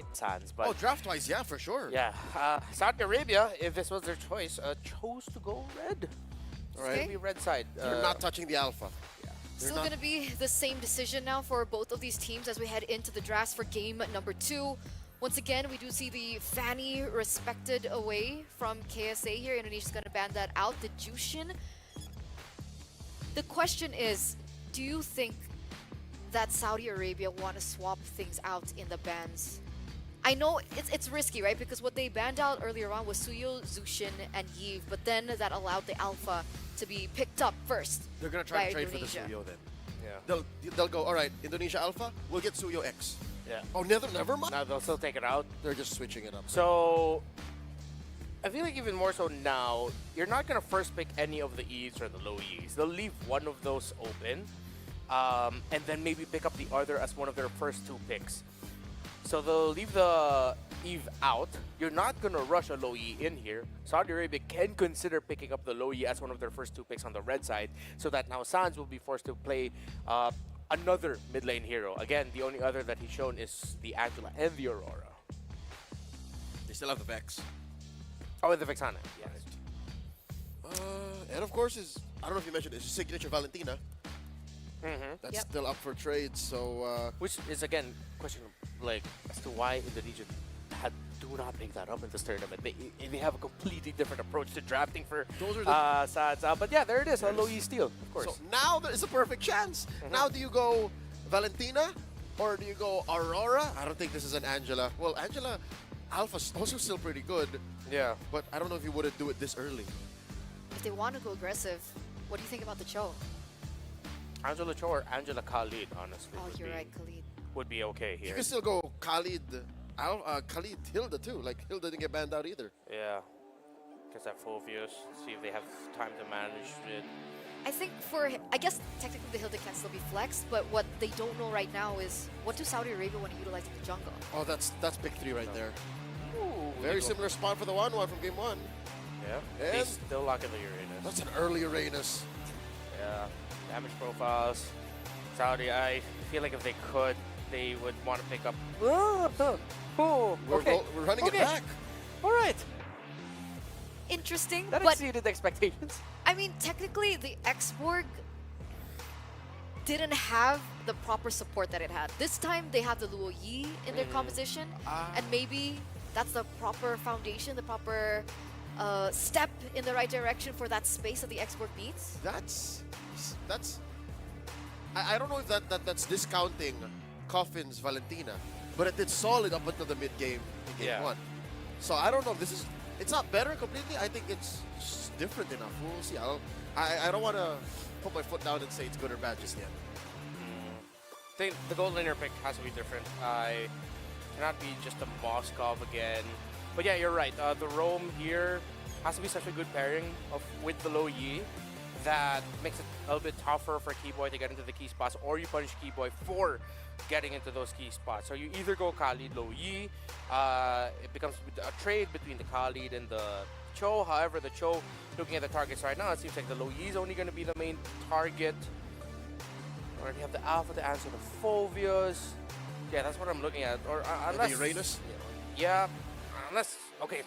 right, Sans. But Draft-wise, yeah, for sure. yeah, Saudi Arabia, if this was their choice, chose to go red. All right. Maybe red side. You're not touching the alpha. Still going to be the same decision now for both of these teams as we head into the drafts for game number 2. Once again, we do see the Fanny respected away from KSA here. Indonesia's going to ban that out. The Jushin. The question is, do you think that Saudi Arabia want to swap things out in the bans? I know it's risky, right? Because what they banned out earlier on was Suyo, Zushin, and Yves, but then that allowed the Alpha to be picked up first. They're gonna try by to trade for the Indonesia. Suyo then. Yeah. They'll go, all right, Indonesia Alpha, we'll get Suyo X. Yeah. Oh, never mind. Now they'll still take it out. They're just switching it up. So I feel like even more so now, you're not gonna first pick any of the E's or the low E's. They'll leave one of those open, and then maybe pick up the other as one of their first 2 picks. So they'll leave the Eve out. You're not gonna rush a low E in here. Saudi Arabia can consider picking up the low E as one of their first 2 picks on the red side, so that now Sans will be forced to play another mid lane hero. Again, the only other that he's shown is the Angela and the Aurora. They still have the Vex. Oh, and the Vexana, yes. And of course, I don't know if you mentioned, it's signature Valentina. That's Yep. still up for trade, so... Which is, again, question like as to why Indonesia do not pick that up in this tournament. They have a completely different approach to drafting for Those are the- Sans. But yeah, there it is, a low E steal, of course. So now there is a perfect chance. Now do you go Valentina or do you go Aurora? I don't think this is an Angela. Well, Angela Alpha's also still pretty good, yeah. but I don't know if you wouldn't do it this early. If they want to go aggressive, what do you think about the Cho? Angela Cho or Angela Khalid, honestly. Oh, would you're be, right, Khalid. Would be okay You here. can still go Khalid, Khalid Hilda too. Like Hilda didn't get banned out either. Yeah. Because that full views. See if they have time to manage it. I think I guess technically the Hilda can still be flexed, but what they don't know right now is what do Saudi Arabia want to utilize in the jungle? Oh, that's pick 3 right there. Ooh, Very similar spot for the 1-1 from game 1. Yeah. They And- still lock in the Uranus. That's an early Uranus. Yeah. Damage profiles. Saudi, I feel like if they could, they would want to pick up. Oh, okay. We're running Okay. it back. All right. Interesting, That but exceeded expectations. I mean, technically the Exborg didn't have the proper support that it had. This time they have the Luo Yi in their composition, and maybe that's the proper foundation, the proper step in the right direction for that space that the Exborg needs. That's I don't know if that's discounting Coffin's Valentina, but it did solid up until the mid game in game Yeah. 1. So I don't know if this is, it's not better completely. I think it's just different enough. We'll see. I don't want to put my foot down and say it's good or bad just yet. I think the gold laner pick has to be different. I cannot be just a Moskov again. But yeah, you're right. The Rome here has to be such a good pairing with the low Yi that makes it a little bit tougher for Keyboy to get into the key spots, or you punish Keyboy for getting into those key spots. So you either go Khalid, low Yi. It becomes a trade between the Khalid and the Cho. However, the Cho, looking at the targets right now, it seems like the low Yi is only going to be the main target. Already have the Alpha to answer the Phobias. Yeah, that's what I'm looking at. Or unless The Uranus? yeah, unless okay,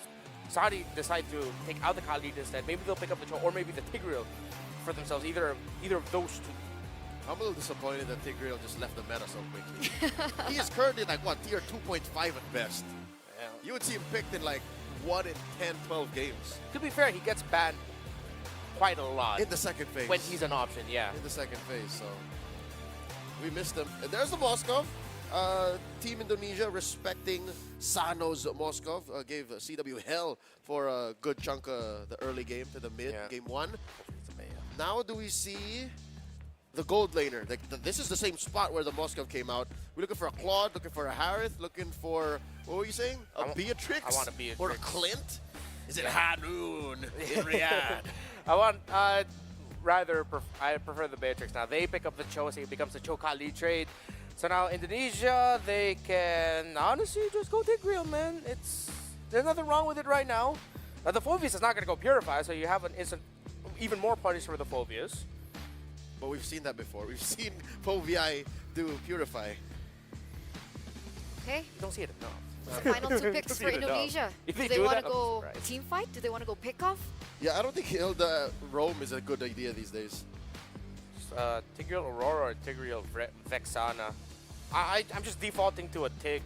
Saudi decide to take out the Khalid instead. Maybe they'll pick up the Cho or maybe the Tigreal for themselves. Either of those two. I'm a little disappointed that Tigreal just left the meta so quickly. He is currently like, what, tier 2.5 at best. Yeah. You would see him picked in like 1 in 10, 12 games. To be fair, he gets banned quite a lot In the second phase. when he's an option. Yeah. In the second phase, so we missed him. And there's the Moskov. Team Indonesia respecting Sano's Moskov. Gave CW hell for a good chunk of the early game to the mid, Yeah. game 1. Now do we see the gold laner? This is the same spot where the Moskov came out. We're looking for a Claude, looking for a Harith, looking for, what were you saying? Beatrix? I want a Beatrix. Or a Clint? Is it Hanoun in Riyadh? I prefer the Beatrix now. They pick up the Cho, so it becomes the Cho Kali trade. So now Indonesia, they can honestly just go Tigreal, man. There's nothing wrong with it right now. Now the Phobias is not gonna go Purify, so you have an instant, even more punish for the Phobias. But we've seen that before. We've seen Povii do Purify. Okay. You don't see it enough. So final two picks Don't for see it enough. Indonesia. If Do they they do want to that, I'm go surprised. team fight? Do they want to go pick off? Yeah, I don't think Hilda Rome is a good idea these days. Tigreal Aurora or Tigreal Vexana. I'm just defaulting to a Tig.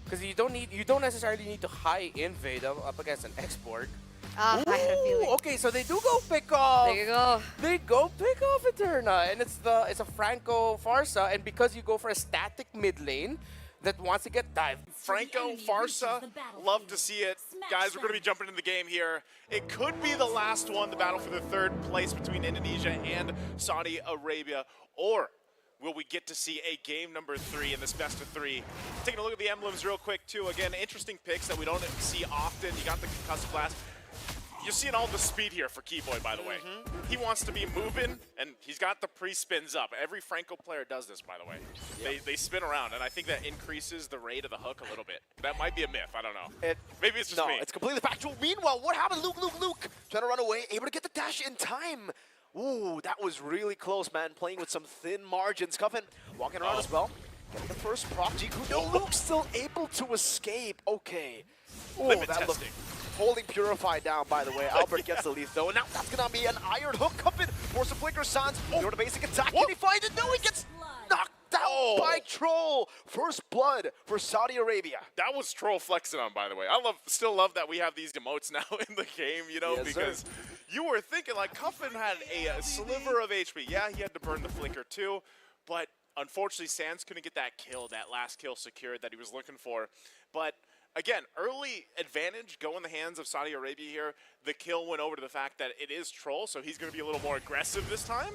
Because you don't necessarily need to high invade up against an export. I had a feeling. Okay, so they do go pick off. There you go. They go pick off Eterna, and it's a Franco Farsa, and because you go for a static mid lane that wants to get dived. Franco, Farsa, love to see it. Guys, we're going to be jumping into the game here. It could be the last one, the battle for the third place between Indonesia and Saudi Arabia. Or will we get to see a game number 3 in this best of 3? Taking a look at the emblems real quick, too. Again, interesting picks that we don't see often. You got the concussive blast. You're seeing all the speed here for Keyboy, by the way. He wants to be moving, and he's got the pre-spins up. Every Franco player does this, by the way. They spin around, and I think that increases the rate of the hook a little bit. That might be a myth. I don't know. Maybe it's just me. No, it's completely factual. Meanwhile, what happened? Luke, trying to run away, able to get the dash in time. Ooh, that was really close, man. Playing with some thin margins. Cuffin walking around as well. Getting the first proc. Jiku, no, Luke still able to escape. Okay. Ooh, Limit that testing. Holding Purify down, by the way. Albert gets the lead, though. And now that's going to be an iron hook. Cuffin force a flicker. Sans, the basic attack. Can he find it? No, he gets knocked out by Troll. First blood for Saudi Arabia. That was Troll flexing on, by the way. I still love that we have these emotes now in the game, you know, Yes, because you were thinking, like, Cuffin had a sliver of HP. Yeah, he had to burn the flicker, too, but unfortunately, Sans couldn't get that kill, that last kill secured that he was looking for. But again, early advantage go in the hands of Saudi Arabia here. The kill went over to the fact that it is Troll, so he's going to be a little more aggressive this time.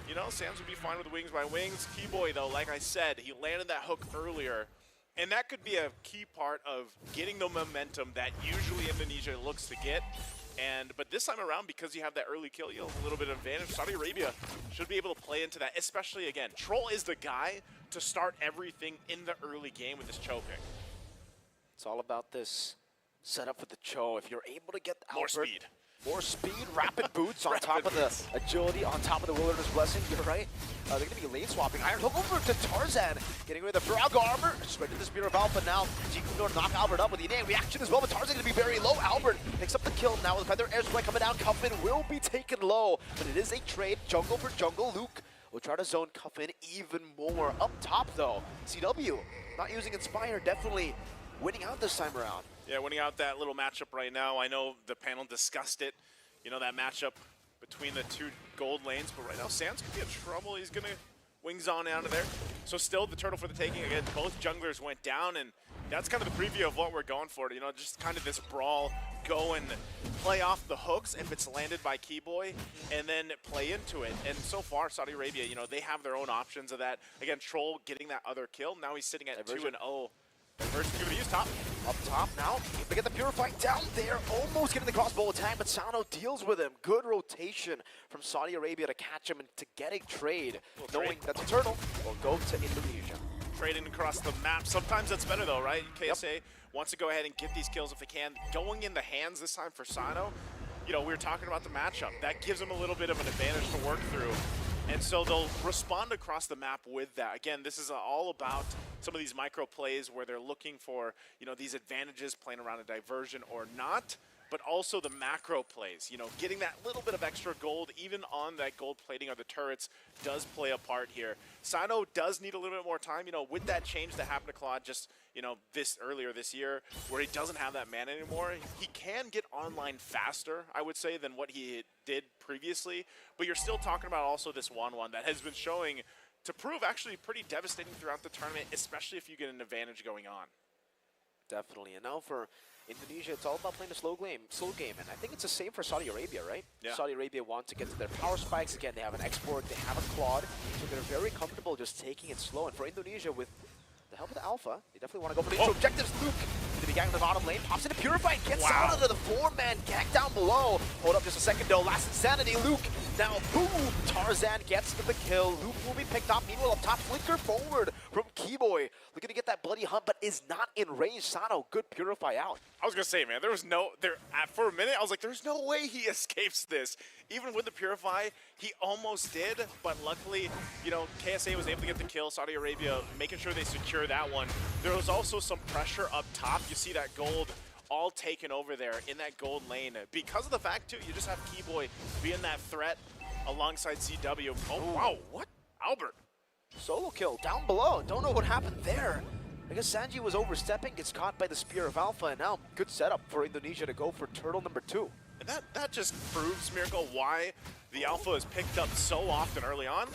You know, Sans would be fine with wings by wings. Keyboy, though, like I said, he landed that hook earlier. And that could be a key part of getting the momentum that usually Indonesia looks to get. But this time around, because you have that early kill, you have a little bit of advantage. Saudi Arabia should be able to play into that, especially, again, Troll is the guy to start everything in the early game with his choking. It's all about this setup with the Cho. If you're able to get More Albert, speed. More speed, rapid boots on Rapid top of the boots. agility, on top of the Wilderness Blessing. You're right. They're going to be lane swapping. Iron hook over to Tarzan. Getting rid of the Braga armor. Straight to the Spear of Alpha now. Jiku going to knock Albert up with the innate reaction as well, but Tarzan going to be very low. Albert picks up the kill now with Feather Airstrike coming down. Cuffin will be taken low, but it is a trade. Jungle for jungle. Luke will try to zone Cuffin even more. Up top, though, CW not using Inspire. Definitely winning out this time around. Yeah, winning out that little matchup right now. I know the panel discussed it. You know, that matchup between the two gold lanes. But right now, Sans could be in trouble. He's going to wings on out of there. So still the turtle for the taking. Again, both junglers went down. And that's kind of the preview of what we're going for. You know, just kind of this brawl. Go and play off the hooks if it's landed by Keyboy. And then play into it. And so far, Saudi Arabia, you know, they have their own options of that. Again, Troll getting that other kill. Now he's sitting at 2-0. Diversion going to use top. Up top now, able to get the Purify down there, almost getting the crossbow attack, but Sano deals with him. Good rotation from Saudi Arabia to catch him and to get a trade, knowing that the turtle will go to Indonesia. Trading across the map. Sometimes that's better though, right? KSA wants to go ahead and get these kills if they can. Going in the hands this time for Sano, you know, we were talking about the matchup. That gives them a little bit of an advantage to work through. And so they'll respond across the map with that. Again, this is all about some of these micro plays where they're looking for, you know, these advantages playing around a diversion or not, but also the macro plays. You know, getting that little bit of extra gold, even on that gold plating of the turrets, does play a part here. Sano does need a little bit more time, you know, with that change that happened to Claude just, you know, earlier this year, where he doesn't have that mana anymore. He can get online faster, I would say, than what he did previously, but you're still talking about also this 1-1 that has been showing to prove actually pretty devastating throughout the tournament, especially if you get an advantage going on. Definitely, and now for Indonesia, it's all about playing a slow game, and I think it's the same for Saudi Arabia, right? Yeah. Saudi Arabia want to get to their power spikes. Again, they have an export, they have a Claude, so they're very comfortable just taking it slow, and for Indonesia, with the help of the Alpha, they definitely want to go for the objectives. Luke, going to be gang in the bottom lane, pops into Purify, gets out of the 4-man gang down below. Hold up just a second though. Last Insanity, Luke. Now, boom! Tarzan gets the kill. Luke will be picked up. Meanwhile, up top, flicker forward from Keyboy. Looking to get that bloody hunt, but is not in range. Sano, good purify out. I was gonna say, man, for a minute, I was like, there's no way he escapes this. Even with the Purify, he almost did, but luckily, you know, KSA was able to get the kill. Saudi Arabia making sure they secure that one. There was also some pressure up top. You see that gold all taken over there in that gold lane. Because of the fact, too, you just have Keyboy being that threat alongside CW. Oh, wow, what? Albert. Solo kill down below. Don't know what happened there. I guess Sanji was overstepping, gets caught by the Spear of Alpha, and now good setup for Indonesia to go for turtle number 2. And that just proves, Miracle, why the Alpha is picked up so often early on.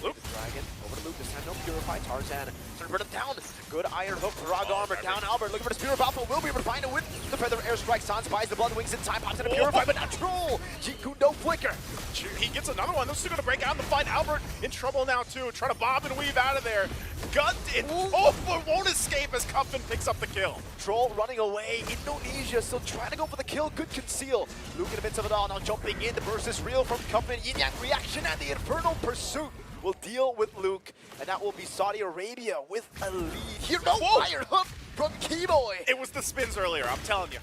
Luke. Dragon over to Luke. This time no Purify. Tarzan trying to burn him down. Good Iron Hook. Frog Armor down. Albert looking for the Spear of Alpha. Will be able to find it with the Feather of Airstrike. Sans buys the Blood Wings in time. Pops in a Purify, but not Troll. Jiku no flicker. He gets another one. Those two are going to break out in the fight. Albert in trouble now, too. Trying to bob and weave out of there. Gunned it. Oh, but won't escape as Cuffin picks up the kill. Troll running away. Indonesia still trying to go for the kill. Good conceal. Luke in the midst of it all. Now jumping in. The burst is real from Cuffin. Yin Yang reaction and the Infernal Pursuit will deal with Luke. And that will be Saudi Arabia with a lead. Here, no Iron Hook from Keyboy. It was the spins earlier, I'm telling you.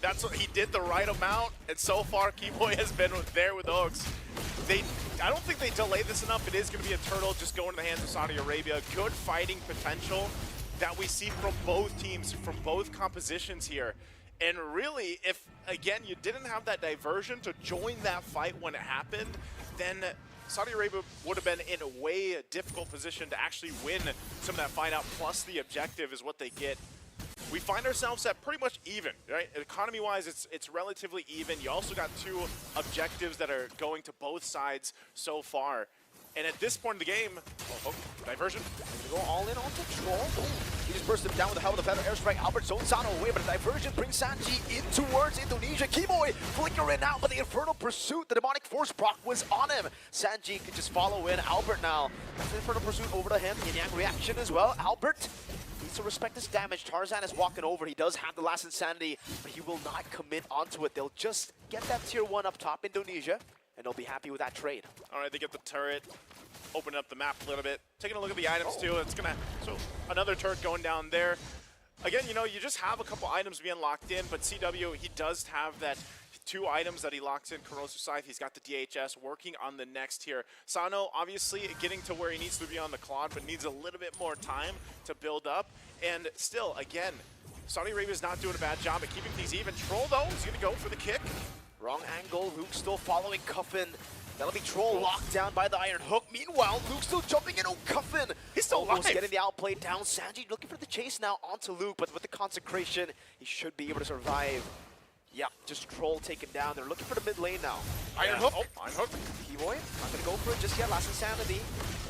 That's what he did, the right amount, and so far Keyboy has been there with the hooks. I don't think they delayed this enough. It is going to be a turtle just going to the hands of Saudi Arabia. Good fighting potential that we see from both teams, from both compositions here. And really, if, again, you didn't have that diversion to join that fight when it happened, then Saudi Arabia would have been in a way difficult position to actually win some of that fight out, plus the objective is what they get. We find ourselves at pretty much even, right? Economy-wise, it's relatively even. You also got two objectives that are going to both sides so far. And at this point in the game, diversion. Go all in onto Troll. He just burst him down with the help of the Feather Airstrike. Albert zones Sano away, but a diversion brings Sanji in towards Indonesia. Keyboy flickering out, but the Infernal Pursuit, the Demonic Force proc was on him. Sanji can just follow in. Albert now. That's the Infernal Pursuit over to him. Yin Yang reaction as well. Albert needs to respect his damage. Tarzan is walking over. He does have the last Insanity, but he will not commit onto it. They'll just get that tier 1 up top, Indonesia, and they'll be happy with that trade. All right, they get the turret, open up the map a little bit, taking a look at the items too. It's gonna, so another turret going down there. Again, you know, you just have a couple items being locked in, but CW, he does have that 2 items that he locks in. Corrosive Scythe, he's got the DHS working on the next tier. Sano, obviously, getting to where he needs to be on the Claude, but needs a little bit more time to build up. And still, again, Saudi Arabia's not doing a bad job at keeping things even. Troll, though, is gonna go for the kick. Wrong angle. Luke still following Cuffin. That'll be Troll locked down by the Iron Hook. Meanwhile, Luke still jumping in. Oh, Cuffin! He's still almost alive. Getting the outplay down. Sanji looking for the chase now onto Luke, but with the consecration, he should be able to survive. Yeah, just Troll taken down. They're looking for the mid lane now. Iron Hook. Oh, Iron Hook. Keyboy, not gonna go for it just yet. Last Insanity.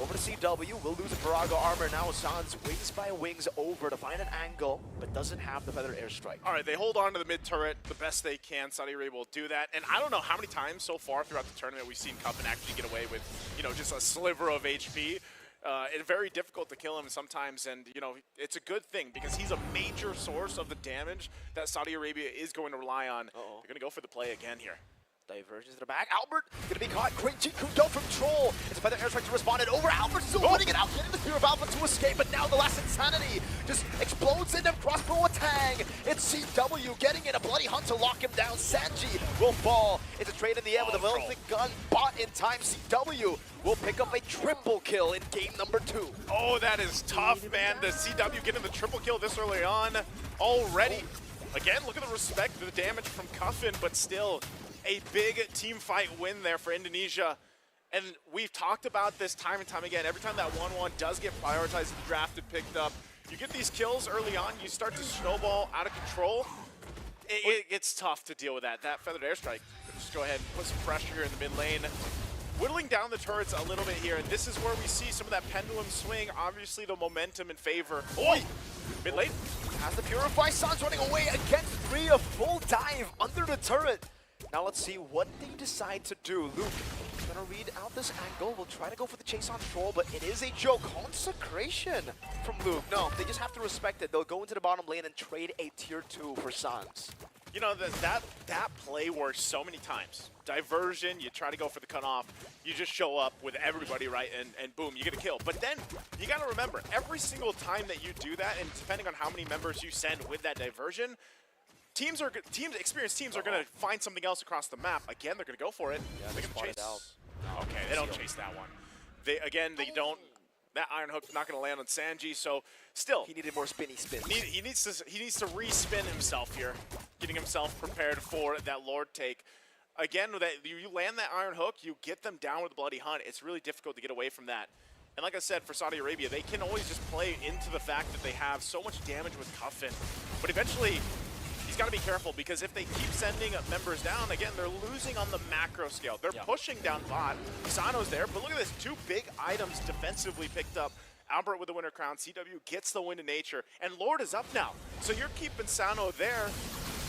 Over to CW. Will lose a Paraga armor. Now Sans wings by wings over to find an angle, but doesn't have the Feather Airstrike. All right, they hold on to the mid turret the best they can. Saudi Arabia will do that. And I don't know how many times so far throughout the tournament we've seen Cuffin actually get away with, you know, just a sliver of HP. It's very difficult to kill him sometimes, and you know it's a good thing because he's a major source of the damage that Saudi Arabia is going to rely on. They're going to go for the play again here. Diversions to the back. Albert gonna be caught. Great Jiku go from Troll. It's a Feather Airstrike to respond it over. Albert still winning it out, getting the Spear of Alpha to escape, but now the last Insanity just explodes into crossbow attack. It's CW getting in a bloody hunt to lock him down. Sanji will fall. It's a trade in the air with a Velvet Gun bought in time. CW will pick up a triple kill in game number 2. Oh, that is tough, man. The CW getting the triple kill this early on already. Again, look at the respect, the damage from Cuffin, but still a big team fight win there for Indonesia. And we've talked about this time and time again. Every time that 1-1 does get prioritized and drafted, picked up, you get these kills early on, you start to snowball out of control. It's tough to deal with that. That Feathered Airstrike, just go ahead and put some pressure here in the mid lane. Whittling down the turrets a little bit here, and this is where we see some of that pendulum swing. Obviously, the momentum in favor. Oh, mid lane. Has the Purify. Sans running away against 3, a full dive under the turret. Now let's see what they decide to do. Luke gonna read out this angle. We'll try to go for the chase on Troll, but it is a joke. Consecration from Luke. No, they just have to respect it. They'll go into the bottom lane and trade a tier 2 for Sans. You know, that play works so many times. Diversion, you try to go for the cutoff, you just show up with everybody, right, and boom, you get a kill. But then, you gotta remember, every single time that you do that, and depending on how many members you send with that diversion, experienced teams are gonna find something else across the map. Again, they're gonna go for it. Yeah, they're they gonna chase. spotted out. Okay, they don't chase that one. They don't. That iron hook's not going to land on Sanji, so still, He needed more spinny spins. he needs to re-spin himself here, getting himself prepared for that Lord take. Again, that you land that iron hook, you get them down with the Bloody Hunt. It's really difficult to get away from that. And like I said, for Saudi Arabia, they can always just play into the fact that they have so much damage with Cuffin. But eventually, he's got to be careful, because if they keep sending members down, again, they're losing on the macro scale. They're pushing down bot. Sano's there, but look at this, 2 big items defensively picked up. Albert with the winner crown, CW gets the win to nature, and Lord is up now. So you're keeping Sano there.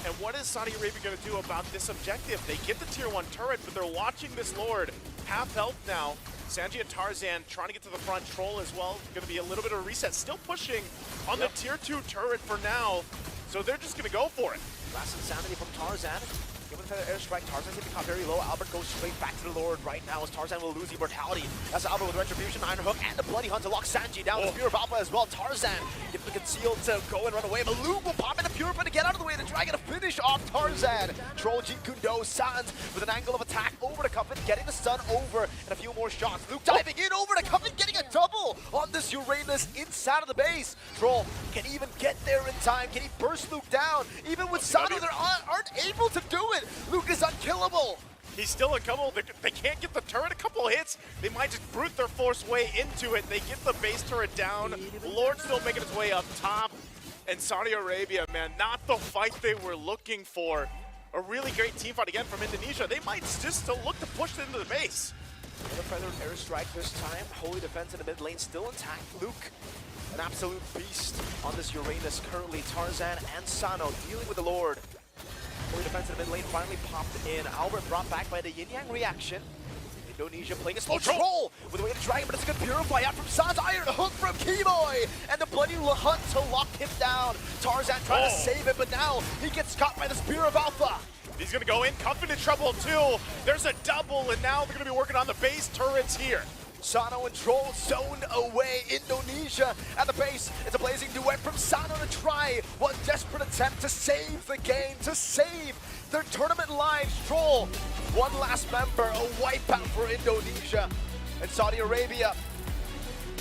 And what is Saudi Arabia going to do about this objective? They get the tier 1 turret, but they're watching this Lord. Half health now. Sanji and Tarzan trying to get to the front. Troll as well. Going to be a little bit of a reset. Still pushing on the tier 2 turret for now. So they're just going to go for it. Last insanity from Tarzan. Given the feather airstrike, Tarzan's getting caught very low. Albert goes straight back to the Lord right now as Tarzan will lose immortality. That's Albert with Retribution, Iron Hook, and the Bloody Hunt to lock Sanji down. The Spear of Alpha as well. Tarzan gets the concealed to go and run away. But Luke will pop in the Purifier to get out of the way. The Dragon to finish off Tarzan. Troll Jeet Kundo, Sans with an angle of attack over to Cuffin, getting the stun over, and a few more shots. Luke diving in over to Cuffin, getting a double on this Uranus inside of the base. Troll can even get there in time. Can he burst Luke down? Even with Sano, they aren't able to do it. Luke is unkillable. He's still unkillable. They can't get the turret. A couple hits, they might just brute their force way into it. They get the base turret down. Lord still making his way up top. And Saudi Arabia, man, not the fight they were looking for. A really great team fight again from Indonesia. They might just still look to push it into the base. Another feathered airstrike this time. Holy defense in the mid lane still intact. Luke, an absolute beast on this Uranus currently. Tarzan and Sano dealing with the Lord. Holy defense in the mid lane finally popped in. Albert brought back by the Yin Yang reaction. Indonesia playing a slow troll with the way to Dragon, but it's a good purify out from Sans. Iron Hook from Kimoy, and the Bloody Hunt to lock him down. Tarzan trying to save it, but now he gets caught by the Spear of Alpha. He's going to go in. Cuffin in trouble too. There's a double, and now they're going to be working on the base turrets here. Sano and Troll zoned away. Indonesia at the base. It's a blazing duet from Sano to try one desperate attempt to save the game, to save their tournament lives. Troll, one last member, a wipeout for Indonesia. And Saudi Arabia,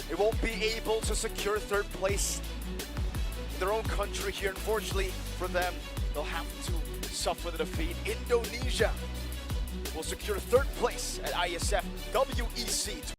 they won't be able to secure 3rd place in their own country here. Unfortunately for them, they'll have to suffer the defeat. Indonesia will secure 3rd place at ISF WEC